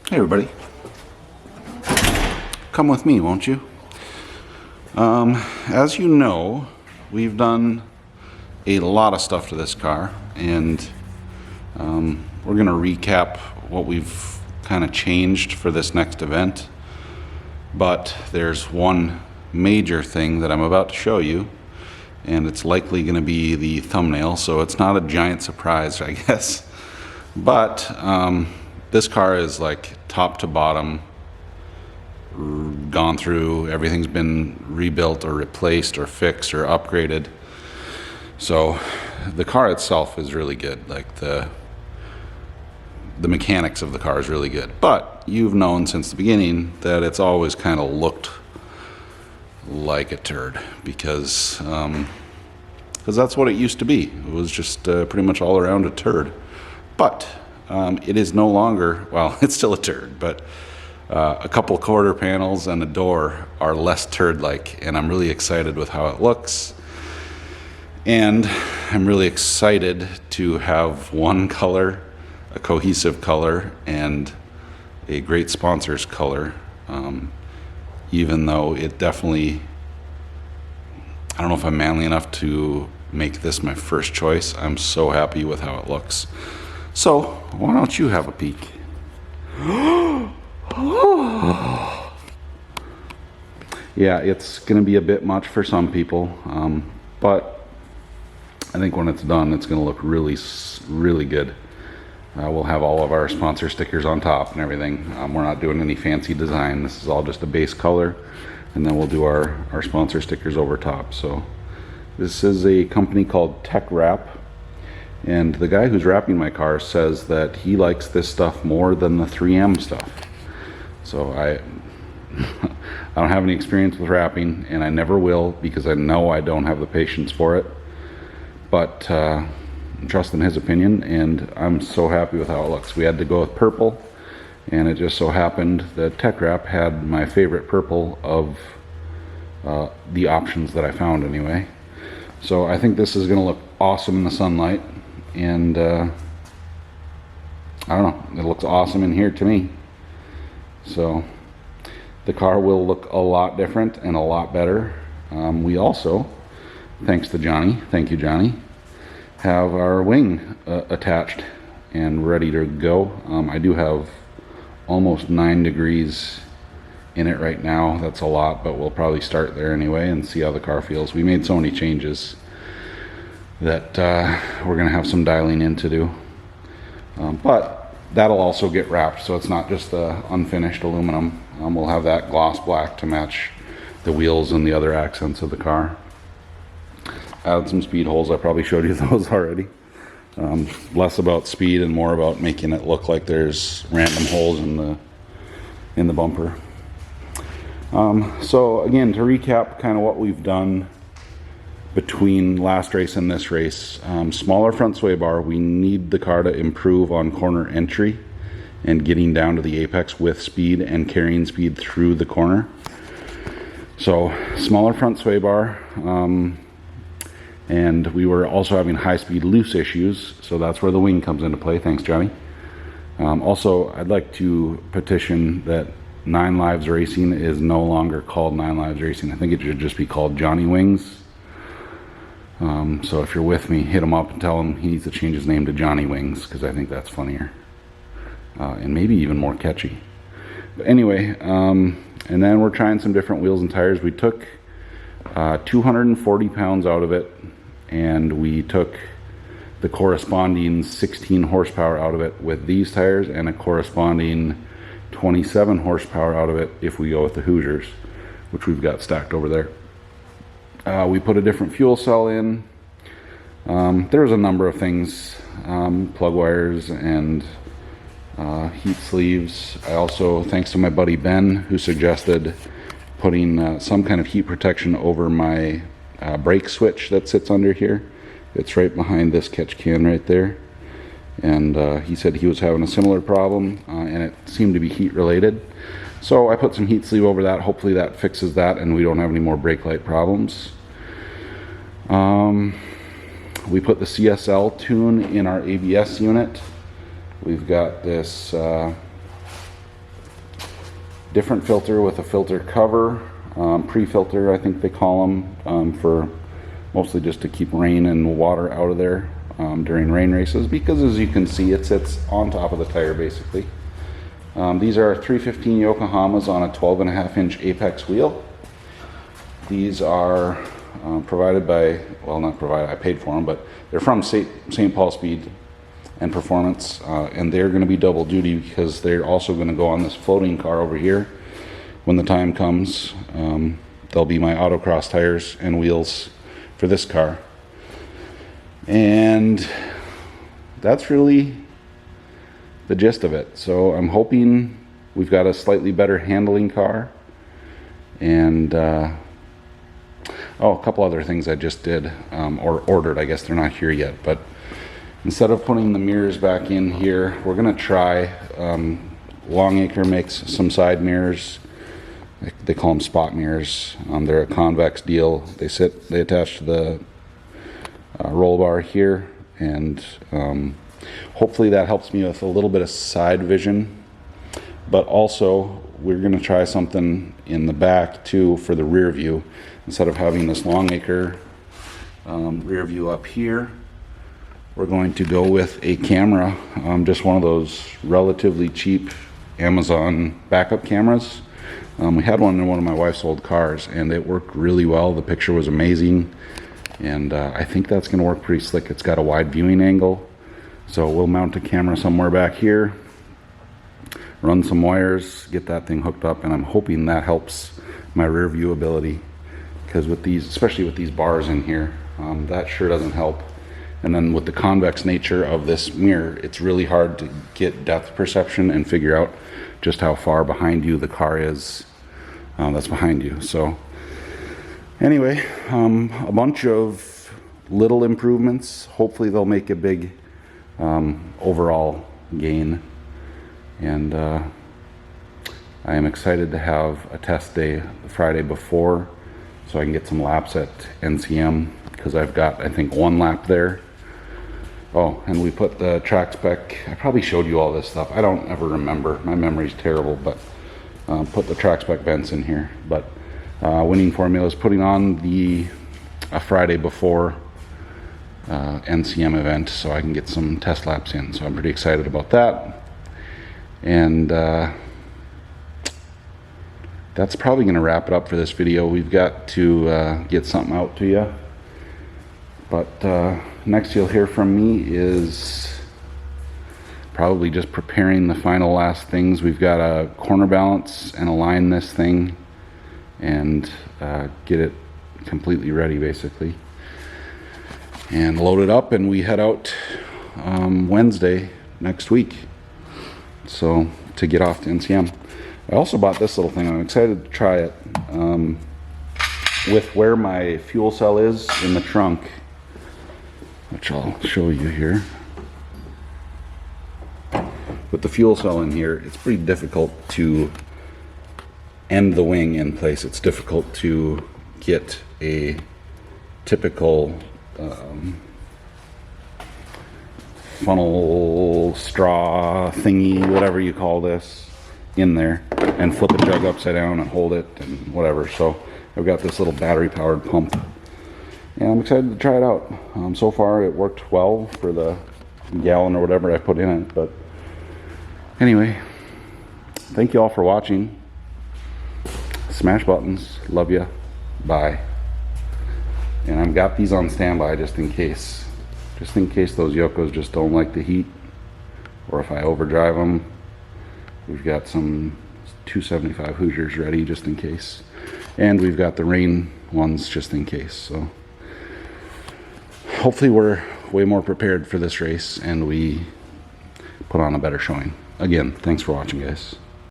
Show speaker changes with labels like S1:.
S1: Hey everybody, come with me, won't you? As you know, we've done a lot of stuff to this car, and we're going to recap what we've kind of changed for this next event. But there's one major thing that I'm about to show you, and it's likely going to be the thumbnail, so it's not a giant surprise, I guess. But this car is like top to bottom gone through. Everything's been rebuilt or replaced or fixed or upgraded. So the car itself is really good. Like the mechanics of the car is really good. But you've known since the beginning that it's always kind of looked like a turd because that's what it used to be. It was just pretty much all around a turd. But it is no longer, well, it's still a turd, but a couple quarter panels and a door are less turd-like, and I'm really excited with how it looks. And I'm really excited to have one color, a cohesive color, and a great sponsor's color, even though it definitely, I don't know if I'm manly enough to make this my first choice. I'm so happy with how it looks. So, why don't you have a peek? Yeah, it's going to be a bit much for some people, but I think when it's done, it's going to look really, really good. We'll have all of our sponsor stickers on top and everything. We're not doing any fancy design. This is all just a base color, and then we'll do our sponsor stickers over top. So this is a company called Tech Wrap. And the guy who's wrapping my car says that he likes this stuff more than the 3M stuff. So I don't have any experience with wrapping, and I never will because I know I don't have the patience for it. But I trust in his opinion, and I'm so happy with how it looks. We had to go with purple, and it just so happened that Tech Wrap had my favorite purple of the options that I found anyway. So I think this is going to look awesome in the sunlight. And I don't know, it looks awesome in here to me. So the car will look a lot different and a lot better. We also, thanks to Johnny, thank you Johnny, have our wing attached and ready to go. I do have almost 9 degrees in it right now. That's a lot, but we'll probably start there anyway and see how the car feels. We made so many changes that we're going to have some dialing in to do. But that'll also get wrapped, so it's not just the unfinished aluminum. We'll have that gloss black to match the wheels and the other accents of the car. Added some speed holes. I probably showed you those already. Less about speed and more about making it look like there's random holes in the bumper. So again, to recap kind of what we've done between last race and this race, smaller front sway bar. We need the car to improve on corner entry and getting down to the apex with speed and carrying speed through the corner. So smaller front sway bar, and we were also having high speed loose issues, so that's where the wing comes into play. Thanks Johnny. Also, I'd like to petition that 9 Lives Racing is no longer called 9 Lives Racing. I think it should just be called Johnny Wings. So if you're with me, hit him up and tell him he needs to change his name to Johnny Wings, because I think that's funnier and maybe even more catchy. But anyway, and then we're trying some different wheels and tires. We took 240 pounds out of it, and we took the corresponding 16 horsepower out of it with these tires and a corresponding 27 horsepower out of it if we go with the Hoosiers, which we've got stacked over there. We put a different fuel cell in. There's a number of things, plug wires and heat sleeves. I also, thanks to my buddy Ben, who suggested putting some kind of heat protection over my brake switch that sits under here. It's right behind this catch can right there. And he said he was having a similar problem, and it seemed to be heat related. So I put some heat sleeve over that. Hopefully that fixes that and we don't have any more brake light problems. We put the CSL tune in our ABS unit. We've got this different filter with a filter cover, pre-filter I think they call them, for mostly just to keep rain and water out of there during rain races, because as you can see it sits on top of the tire basically. These are 315 Yokohamas on a 12.5-inch Apex wheel. These are provided by, well, not provided, I paid for them, but they're from St. Paul Speed and Performance, and they're going to be double duty because they're also going to go on this floating car over here when the time comes. They'll be my autocross tires and wheels for this car. And that's really the gist of it. So I'm hoping we've got a slightly better handling car. And oh, a couple other things I just did, or ordered. I guess they're not here yet, but instead of putting the mirrors back in here, we're gonna try, Longacre makes some side mirrors. They call them spot mirrors. They're a convex deal. They attach to the roll bar here, and hopefully that helps me with a little bit of side vision. But also we're going to try something in the back too for the rear view. Instead of having this Longacre rear view up here, we're going to go with a camera, just one of those relatively cheap Amazon backup cameras. We had one in one of my wife's old cars and it worked really well. The picture was amazing, and I think that's going to work pretty slick. It's got a wide viewing angle, so we'll mount a camera somewhere back here, run some wires, get that thing hooked up, and I'm hoping that helps my rear view ability, because with these, especially with these bars in here, that sure doesn't help. And then with the convex nature of this mirror, it's really hard to get depth perception and figure out just how far behind you the car is that's behind you. So anyway, a bunch of little improvements. Hopefully they'll make a big overall gain. And I am excited to have a test day the Friday before, so I can get some laps at NCM, because I've got, I think, one lap there. Oh, and we put the track spec, I probably showed you all this stuff. I don't ever remember. My memory's terrible, but put the track spec vents in here. But Winning Formula is putting on a Friday before NCM event, so I can get some test laps in. So I'm pretty excited about that. And that's probably going to wrap it up for this video. We've got to get something out to you. But next you'll hear from me is probably just preparing the final last things. We've got to corner balance and align this thing and get it completely ready basically. And load it up, and we head out Wednesday next week. So to get off to NCM. I also bought this little thing. I'm excited to try it with where my fuel cell is in the trunk, which I'll show you here. With the fuel cell in here, it's pretty difficult to end the wing in place. It's difficult to get a typical funnel straw thingy, whatever you call this, in there, and flip a jug upside down and hold it and whatever. So I've got this little battery powered pump, and I'm excited to try it out. So far it worked well for the gallon or whatever I put in it. But anyway, thank you all for watching. Smash buttons. Love ya. Bye. And I've got these on standby just in case those Yokos just don't like the heat, or if I overdrive them. We've got some 275 Hoosiers ready just in case, and we've got the rain ones just in case. So hopefully we're way more prepared for this race and we put on a better showing. Again, thanks for watching, guys.